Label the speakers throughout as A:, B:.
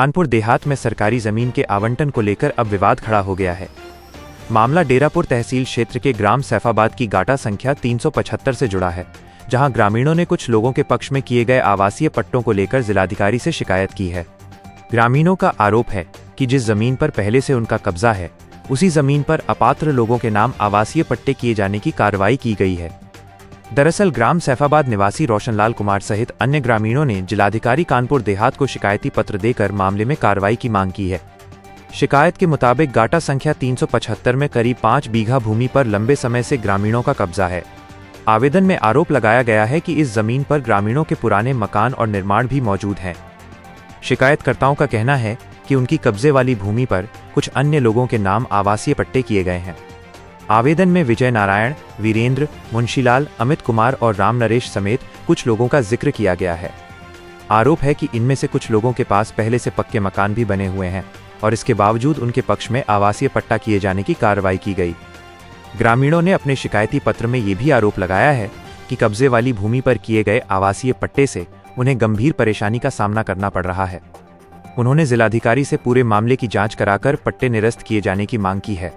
A: कानपुर देहात में सरकारी जमीन के आवंटन को लेकर अब विवाद खड़ा हो गया है। मामला डेरापुर तहसील क्षेत्र के ग्राम सैफाबाद की गाटा संख्या 375 से जुड़ा है, जहां ग्रामीणों ने कुछ लोगों के पक्ष में किए गए आवासीय पट्टों को लेकर जिलाधिकारी से शिकायत की है। ग्रामीणों का आरोप है कि जिस जमीन पर पहले से उनका कब्जा है, उसी जमीन पर अपात्र लोगों के नाम आवासीय पट्टे किए जाने की कार्रवाई की गई है। दरअसल ग्राम सैफाबाद निवासी रोशनलाल कुमार सहित अन्य ग्रामीणों ने जिलाधिकारी कानपुर देहात को शिकायती पत्र देकर मामले में कार्रवाई की मांग की है। शिकायत के मुताबिक गाटा संख्या 375 में करीब 5 बीघा भूमि पर लंबे समय से ग्रामीणों का कब्जा है। आवेदन में आरोप लगाया गया है कि इस जमीन पर ग्रामीणों के पुराने मकान और निर्माण भी मौजूद हैं। शिकायतकर्ताओं का कहना है कि उनकी कब्जे वाली भूमि पर कुछ अन्य लोगों के नाम आवासीय पट्टे किए गए हैं। आवेदन में विजय नारायण, वीरेंद्र, मुंशीलाल, अमित कुमार और राम नरेश समेत कुछ लोगों का जिक्र किया गया है। आरोप है कि इनमें से कुछ लोगों के पास पहले से पक्के मकान भी बने हुए हैं और इसके बावजूद उनके पक्ष में आवासीय पट्टा किए जाने की कार्रवाई की गई। ग्रामीणों ने अपने शिकायती पत्र में ये भी आरोप लगाया है कि कब्जे वाली भूमि पर किए गए आवासीय पट्टे से उन्हें गंभीर परेशानी का सामना करना पड़ रहा है। उन्होंने जिलाधिकारी से पूरे मामले की जांच कराकर पट्टे निरस्त किए जाने की मांग की है।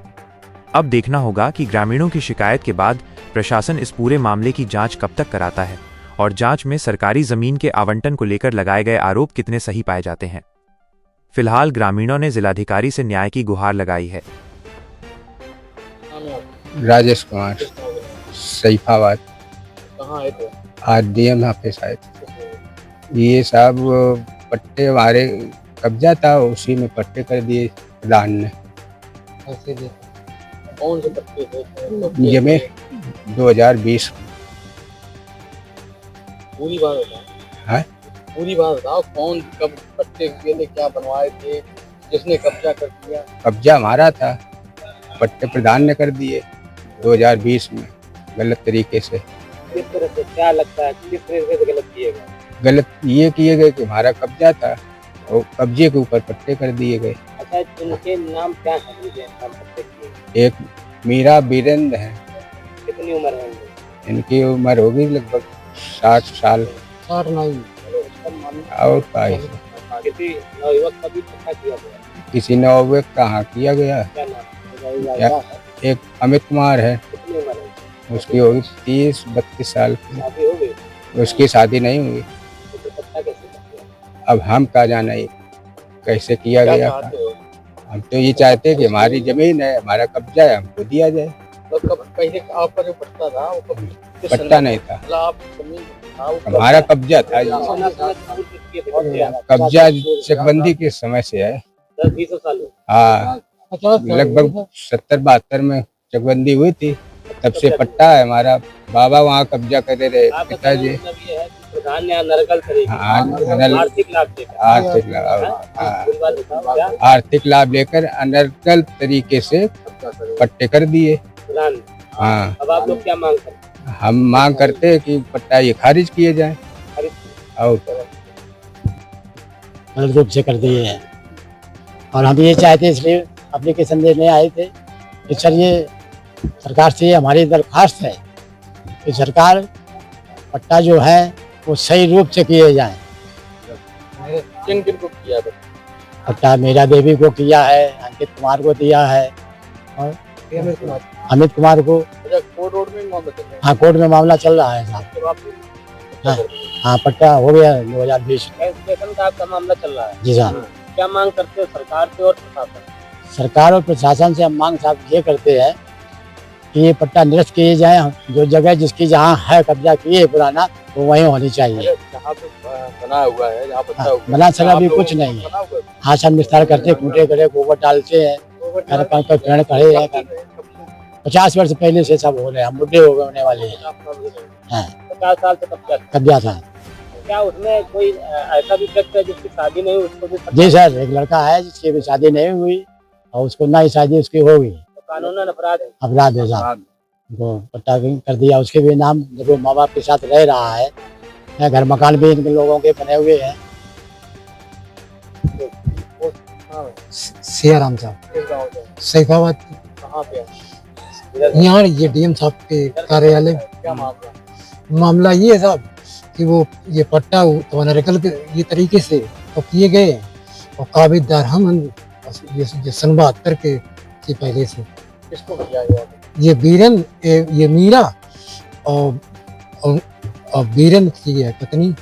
A: अब देखना होगा कि ग्रामीणों की शिकायत के बाद प्रशासन इस पूरे मामले की जांच कब तक कराता है और जांच में सरकारी जमीन के आवंटन को लेकर लगाए गए आरोप कितने सही पाए जाते हैं। फिलहाल ग्रामीणों ने जिलाधिकारी से न्याय की गुहार लगाई है।
B: राजेश कुमार, सैफाबाद।
C: कहाँ आए थे?
B: आरडीएम ऑफिस आए थे। ये सब पट्टे हमारे कब्जा था, उसी में पट्टे कर दिए प्रधान ने।
C: ऐसे थे? कौन से पट्टे थे?
B: ये में 2020।
C: पूरी बात बताओ।
B: हाँ?
C: पूरी बात बताओ, कौन कब पट्टे के लिए क्या बनवाए थे, किसने कब्जा कर दिया?
B: कब्जा हमारा था, पट्टे प्रधान ने कर दिए 2020 में गलत तरीके से।
C: किस तरह से, क्या लगता है किस तरह से गलत किए गए?
B: गलत ये किए गए कि हमारा कब्जा था और कब्जे के ऊपर पट्टे कर दिए गए।
C: अच्छा, इनके नाम क्या है? नाम पट्टे किए?
B: एक मीरा वीरेंद्र है।
C: कितनी उम्र है इनकी?
B: इनकी उम्र होगी लगभग 60 साल।
C: 60 नहीं
B: और का
C: किसी नवयुवक का भी पट्टा किया गया?
B: किसी नवयुवक कहाँ किया गया?
C: क्या नाम?
B: एक अमित कुमार है,
C: कितनी उम्र है?
B: उसकी होगी 30-32 साल।
C: शादी हो गई?
B: उसकी शादी नहीं हुई।
C: तो पट्टा कैसे किया?
B: अब हम का जाना ये कैसे किया
C: क्या
B: गया।
C: चाहते हो?
B: हम तो ये चाहते हैं कि हमारी जमीन है, हमारा कब्जा है, हमको दिया जाए।
C: तो कब पहले आपका जो पट्टा था वो कब? किस
B: पट्टा
C: समय?
B: नहीं था,
C: मतलब आप जमीन था, वो
B: हमारा कब्जा था। कब्जा चकबंदी के समय से है।
C: 10-20 साल हो।
B: हाँ, लगभग 70-72 में चकबंदी हुई थी, तब से पट्टा है हमारा। बाबा वहाँ कब्जा करे रहे, पिताजी।
C: मतलब ये है कि प्रधान ने अनर्गल तरीके आर्थिक लाभ देकर
B: आर्थिक लाभ लेकर अनर्गल तरीके से पट्टे कर दिए
C: प्रधान।
B: हाँ,
C: अब आप लोग क्या मांग करते हैं?
B: हम मांग करते हैं कि पट्टा ये खारिज किए जाए। और
D: गलत रूप से कर दिए हैं और हम ये चाहते इसलिए एप्लीकेशन देने आए थे कि सर ये सरकार से हमारी दरख्वास्त है कि सरकार पट्टा जो है वो सही रूप से किए जाए।
C: किन किन को किया था?
D: पट्टा मीरा देवी को किया है, अंकित कुमार को दिया है और अमित कुमार को।
C: अच्छा, कोर्ट रोड में मामला चल रहा है?
D: हाँ, कोर्ट में मामला चल रहा है साहब।
C: तो आप
D: हाँ, हाँ, पट्टा हो गया 2020।
C: स्टेशन का आपका मामला चल रहा है?
D: जी साहब।
C: क्या मांग करते हो सरकार से और प्रशासन?
D: सरकार और प्रशासन से हम मांग साहब ये करते हैं कि ये पट्टा निरस्त किए जाए। जो जगह जिसकी जहाँ है कब्जा किए पुराना, वो वहीं होनी चाहिए।
C: जहाँ पे बना हुआ है, जहाँ पट्टा हुआ है,
D: बना सका अभी कुछ नहीं है। हाँ, सब विस्तार करते, कूटे गड़े गोबर डालते हैं, पेड़ खड़े हैं। 50 वर्ष पहले से सब हो रहे हैं, हम बुढ़े हो गए होने वाले हैं। हाँ,
C: 50 साल से
D: कब्जा था।
C: क्या उसमें कोई ऐसा भी व्यक्ति है जिसकी शादी नहीं हुई, उसको भी पट्टा?
D: जी सर, एक लड़का है जिसकी भी शादी नहीं हुई और उसको ना ही शादी उसकी हो गई।
C: तो कानूनन अपराध है?
D: अपराध है साहब। वो पट्टा कर दिया, उसके भी नाम जब वो माँ बाप के साथ रह रहा है। घर मकान भी इन लोगों के बने हुए हैं।
E: सियाराम साहब, सैफाबाद।
C: कहाँ पे?
E: यहाँ ये डीएम साहब के कार्यालय।
C: क्या मामला?
E: मामला ये है साहब कि वो ये पट्टा तो अनर्गल ये तरीके से तो किए गए और काबिजदार हम ये सन 72 के पहले से
C: किसको किया गया था?
E: ये बीरन ये मीरा और और, और बीरन की है पत्नी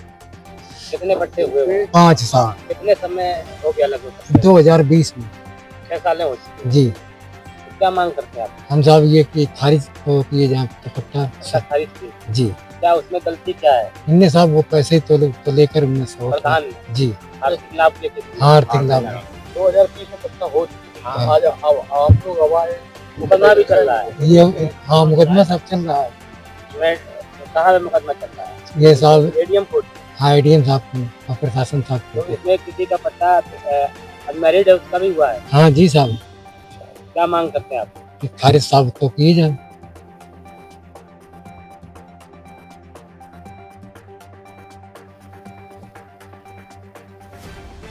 C: कितने पट्टे हुए हुए?
E: 5 साल
C: कितने समय हो गया लगभग?
E: 2020 में
C: 6 साल हो चुके।
E: जी।
C: क्या मांग करते हैं आप?
E: हम साहब ये कि खारिज तो किए जाए पट्टा
C: खारिज की।
E: जी।
C: क्या उसमें गलती क्या है?
E: इनने साहब वो पैसे तो लेकर उनने
C: प्रधान
E: जी
C: आर्थिक लाभ लेके?
E: आर्थिक लाभ
C: 2020 में पट्टा हो चुका है। आज अब आप लोग हवाए मुकदमा भी चल रहा है।
E: ये हाँ मुकदमा साहब चल रहा है।
C: मैं कहाँ पे मुकदमा चल रहा है?
E: ये साहब
C: एडीएम कोर्ट।
E: हाँ एडीएम साहब और प्रशासन साहब
C: तो इसमें किसी का पट्टा अनमैरिड है उसका भी हुआ है?
E: हाँ जी साहब।
C: क्या मांग करते हैं आप?
E: खारिज साहब तो किए जाए।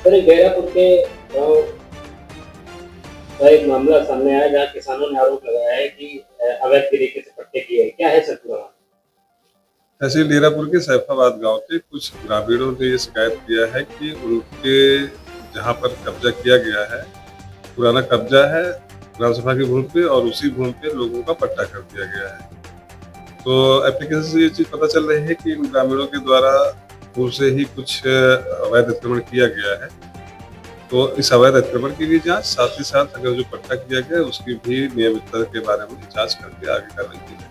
C: सर डेरापुर के गाँव का एक मामला सामने आया जहाँ किसानों ने आरोप लगाया है कि अवैध तरीके से पट्टे किए हैं। क्या है सर पूरा?
F: तहसील डेरापुर के सैफाबाद गांव के कुछ ग्रामीणों ने ये शिकायत किया है कि उनके जहां पर कब्जा किया गया है पुराना कब्जा है ग्राम सभा की भूमि पे और उसी भूमि पे लोगों का पट्टा कर दिया गया है। तो एप्लीकेशन से ये चीज पता चल रही है कि इन ग्रामीणों के द्वारा पूर्व से ही कुछ अवैध अतिक्रमण किया गया है। तो इस अवैध अतिक्रमण की भी जांच साथ ही साथ अगर जो पट्टा किया गया है उसकी भी नियमितता के बारे में जांच करके आगे कार्रवाई की जाए।